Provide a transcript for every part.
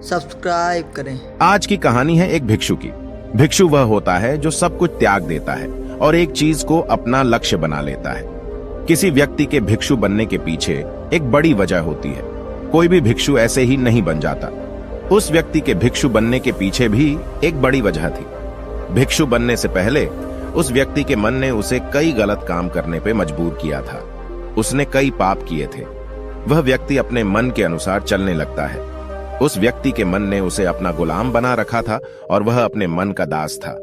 Subscribe करें। आज की कहानी है एक भिक्षु की। भिक्षु वह होता है जो सब कुछ त्याग देता है और एक चीज को अपना लक्ष्य बना लेता है। किसी व्यक्ति के भिक्षु बनने के पीछे एक बड़ी वजह होती है। कोई भी भिक्षु ऐसे ही नहीं बन जाता। उस व्यक्ति के भिक्षु बनने के पीछे भी एक बड़ी वजह थी। भिक्षु बनने से पहले उस व्यक्ति के मन ने उसे कई गलत काम करने पे मजबूर किया था। उसने कई पाप किए थे। वह व्यक्ति अपने मन के अनुसार चलने लगता है। उस व्यक्ति के मन ने उसे अपना गुलाम बना रखा था और वह अपने मन का दास था।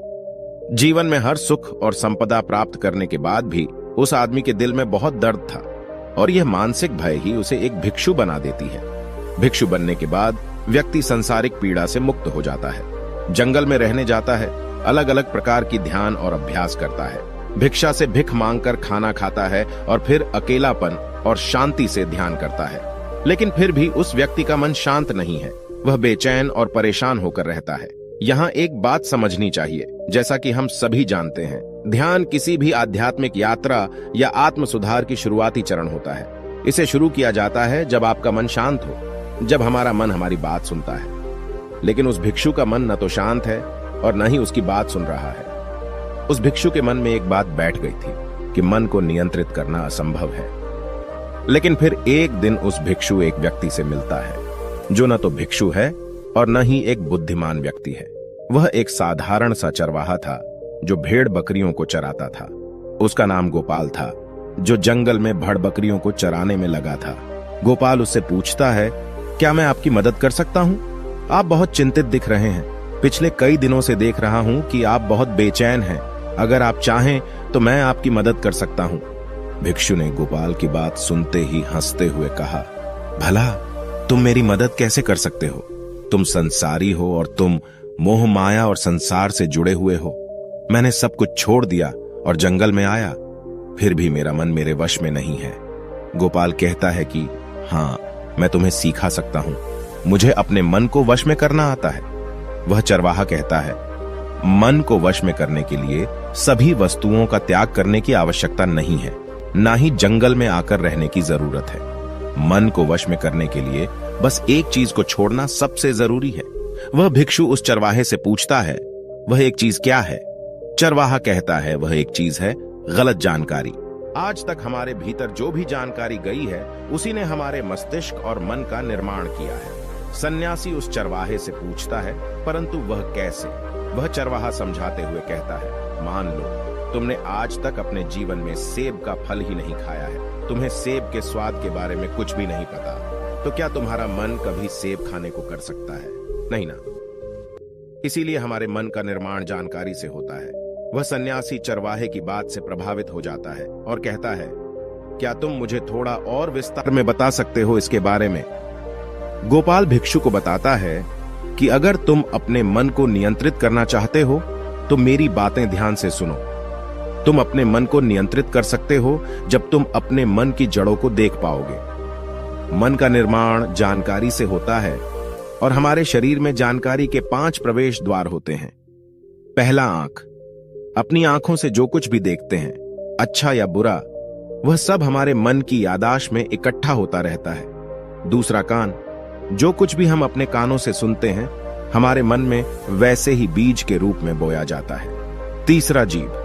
जीवन में हर सुख और संपदा प्राप्त करने के बाद भी उस आदमी के दिल में बहुत दर्द था और यह मानसिक भय ही उसे एक भिक्षु बना देती है। भिक्षु बनने के बाद व्यक्ति सांसारिक पीड़ा से मुक्त हो जाता है, जंगल में रहने जाता है, अलग अलग प्रकार की ध्यान और अभ्यास करता है, भिक्षा से भिख मांगकर खाना खाता है और फिर अकेलापन और शांति से ध्यान करता है। लेकिन फिर भी उस व्यक्ति का मन शांत नहीं है। वह बेचैन और परेशान होकर रहता है। यहाँ एक बात समझनी चाहिए, जैसा कि हम सभी जानते हैं, ध्यान किसी भी आध्यात्मिक यात्रा या आत्म सुधार की शुरुआती चरण होता है। इसे शुरू किया जाता है जब आपका मन शांत हो, जब हमारा मन हमारी बात सुनता है। लेकिन उस भिक्षु का मन न तो शांत है और न ही उसकी बात सुन रहा है। उस भिक्षु के मन में एक बात बैठ गई थी कि मन को नियंत्रित करना असंभव है। लेकिन फिर एक दिन उस भिक्षु एक व्यक्ति से मिलता है जो न तो भिक्षु है और न ही एक बुद्धिमान व्यक्ति है। वह एक साधारण सा चरवाहा था जो भेड़ बकरियों को चराता था। उसका नाम गोपाल था, जो जंगल में भेड़ बकरियों को चराने में लगा था। गोपाल उससे पूछता है, क्या मैं आपकी मदद कर सकता हूं? आप बहुत चिंतित दिख रहे हैं। पिछले कई दिनों से देख रहा हूं कि आप बहुत बेचैन हैं। अगर आप चाहें तो मैं आपकी मदद कर सकता हूं। भिक्षु ने गोपाल की बात सुनते ही हंसते हुए कहा, भला तुम मेरी मदद कैसे कर सकते हो? तुम संसारी हो और तुम मोह माया और संसार से जुड़े हुए हो। मैंने सब कुछ छोड़ दिया और जंगल में आया, फिर भी मेरा मन मेरे वश में नहीं है। गोपाल कहता है कि हाँ, मैं तुम्हें सिखा सकता हूं। मुझे अपने मन को वश में करना आता है। वह चरवाहा कहता है, मन को वश में करने के लिए सभी वस्तुओं का त्याग करने की आवश्यकता नहीं है, ना ही जंगल में आकर रहने की जरूरत है। मन को वश में करने के लिए बस एक चीज को छोड़ना सबसे जरूरी है। वह भिक्षु उस चरवाहे से पूछता है, वह एक चीज क्या है? चरवाहा कहता है, वह एक चीज है गलत जानकारी। आज तक हमारे भीतर जो भी जानकारी गई है उसी ने हमारे मस्तिष्क और मन का निर्माण किया है। सन्यासी उस चरवाहे से पूछता है, परंतु वह कैसे? वह चरवाहा समझाते हुए कहता है, मान लो तुमने आज तक अपने जीवन में सेब का फल ही नहीं खाया है। तुम्हें सेब के स्वाद के बारे में कुछ भी नहीं पता। तो क्या तुम्हारा मन कभी सेब खाने को कर सकता है? नहीं ना। इसीलिए हमारे मन का निर्माण जानकारी से होता है। वह सन्यासी चरवाहे की बात से प्रभावित हो जाता है और कहता है, क्या तुम मुझे थोड़ा और विस्तार में बता सकते हो इसके बारे में? गोपाल भिक्षु को बताता है कि अगर तुम अपने मन को नियंत्रित करना चाहते हो तो मेरी बातें ध्यान से सुनो। तुम अपने मन को नियंत्रित कर सकते हो जब तुम अपने मन की जड़ों को देख पाओगे। मन का निर्माण जानकारी से होता है और हमारे शरीर में जानकारी के 5 प्रवेश द्वार होते हैं। पहला, आंख। अपनी आंखों से जो कुछ भी देखते हैं, अच्छा या बुरा, वह सब हमारे मन की याददाश्त में इकट्ठा होता रहता है। दूसरा, कान। जो कुछ भी हम अपने कानों से सुनते हैं हमारे मन में वैसे ही बीज के रूप में बोया जाता है। तीसरा, जीभ।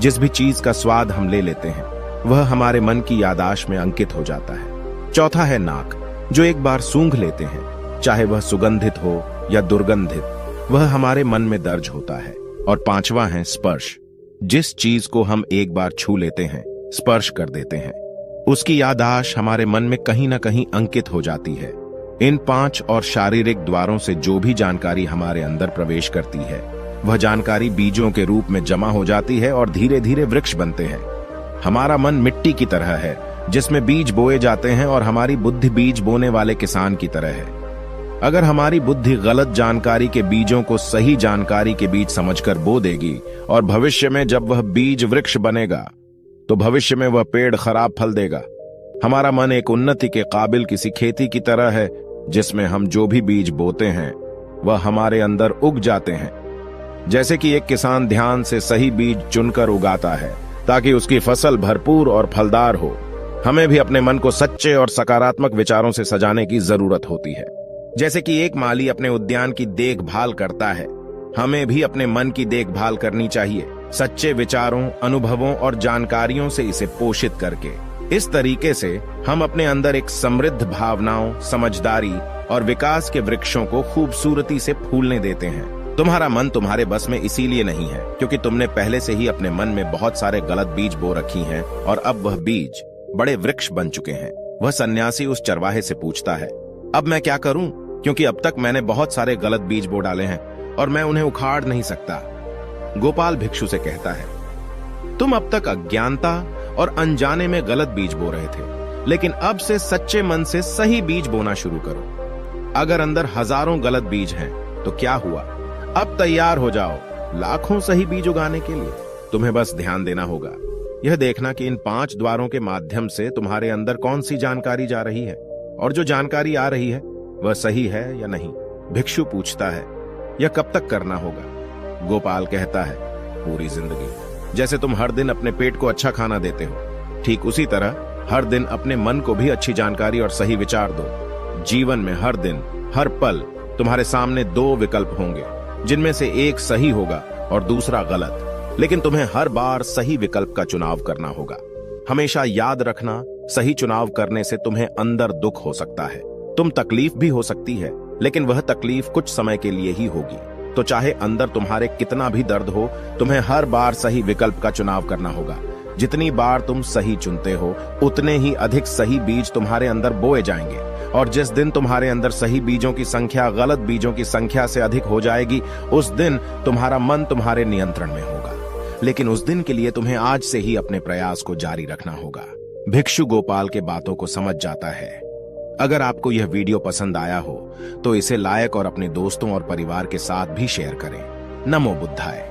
जिस भी चीज का स्वाद हम ले लेते हैं वह हमारे मन की याददाश्त में अंकित हो जाता है। चौथा है नाक। जो एक बार सूंघ लेते हैं, चाहे वह सुगंधित हो या दुर्गंधित, वह हमारे मन में दर्ज होता है। और पांचवा है स्पर्श। जिस चीज को हम एक बार छू लेते हैं, स्पर्श कर देते हैं, उसकी याददाश्त हमारे मन में कहीं ना कहीं अंकित हो जाती है। इन 5 और शारीरिक द्वारों से जो भी जानकारी हमारे अंदर प्रवेश करती है वह जानकारी बीजों के रूप में जमा हो जाती है और धीरे धीरे वृक्ष बनते हैं। हमारा मन मिट्टी की तरह है जिसमें बीज बोए जाते हैं और हमारी बुद्धि बीज बोने वाले किसान की तरह है। अगर हमारी बुद्धि गलत जानकारी के बीजों को सही जानकारी के बीज समझकर बो देगी और भविष्य में जब वह बीज वृक्ष बनेगा तो भविष्य में वह पेड़ खराब फल देगा। हमारा मन एक उन्नति के काबिल किसी खेती की तरह है जिसमें हम जो भी बीज बोते हैं वह हमारे अंदर उग जाते हैं। जैसे कि एक किसान ध्यान से सही बीज चुनकर उगाता है ताकि उसकी फसल भरपूर और फलदार हो, हमें भी अपने मन को सच्चे और सकारात्मक विचारों से सजाने की जरूरत होती है। जैसे कि एक माली अपने उद्यान की देखभाल करता है, हमें भी अपने मन की देखभाल करनी चाहिए, सच्चे विचारों, अनुभवों और जानकारियों से इसे पोषित करके। इस तरीके से हम अपने अंदर एक समृद्ध भावनाओं, समझदारी और विकास के वृक्षों को खूबसूरती से फूलने देते हैं। तुम्हारा मन तुम्हारे बस में इसीलिए नहीं है क्योंकि तुमने पहले से ही अपने मन में बहुत सारे गलत बीज बो रखी हैं और अब वह बीज बड़े वृक्ष बन चुके हैं। वह सन्यासी उस चरवाहे से पूछता है, अब मैं क्या करूं? क्योंकि अब तक मैंने बहुत सारे गलत बीज बो डाले हैं और मैं उन्हें उखाड़ नहीं सकता। गोपाल भिक्षु से कहता है, तुम अब तक अज्ञानता और अनजाने में गलत बीज बो रहे थे, लेकिन अब से सच्चे मन से सही बीज बोना शुरू करो। अगर अंदर हजारों गलत बीज हैं, तो क्या हुआ? अब तैयार हो जाओ लाखों सही बीज उगाने के लिए। तुम्हें बस ध्यान देना होगा, यह देखना कि इन 5 द्वारों के माध्यम से तुम्हारे अंदर कौन सी जानकारी जा रही है और जो जानकारी आ रही है वह सही है या नहीं। भिक्षु पूछता है, यह कब तक करना होगा? गोपाल कहता है, पूरी जिंदगी। जैसे तुम हर दिन अपने पेट को अच्छा खाना देते हो, ठीक उसी तरह हर दिन अपने मन को भी अच्छी जानकारी और सही विचार दो। जीवन में हर दिन, हर पल तुम्हारे सामने 2 विकल्प होंगे, जिनमें से एक सही होगा और दूसरा गलत, लेकिन तुम्हें हर बार सही विकल्प का चुनाव करना होगा। हमेशा याद रखना, सही चुनाव करने से तुम्हें अंदर दुख हो सकता है, तुम तकलीफ भी हो सकती है, लेकिन वह तकलीफ कुछ समय के लिए ही होगी। तो चाहे अंदर तुम्हारे कितना भी दर्द हो, तुम्हें हर बार सही विकल्प का चुनाव करना होगा। जितनी बार तुम सही चुनते हो, उतने ही अधिक सही बीज तुम्हारे अंदर बोए जाएंगे, और जिस दिन तुम्हारे अंदर सही बीजों की संख्या गलत बीजों की संख्या से अधिक हो जाएगी, उस दिन तुम्हारा मन तुम्हारे नियंत्रण में होगा। लेकिन उस दिन के लिए तुम्हें आज से ही अपने प्रयास को जारी रखना होगा। भिक्षु गोपाल के बातों को समझ जाता है। अगर आपको यह वीडियो पसंद आया हो तो इसे लाइक और अपने दोस्तों और परिवार के साथ भी शेयर करें। नमो बुद्धाय।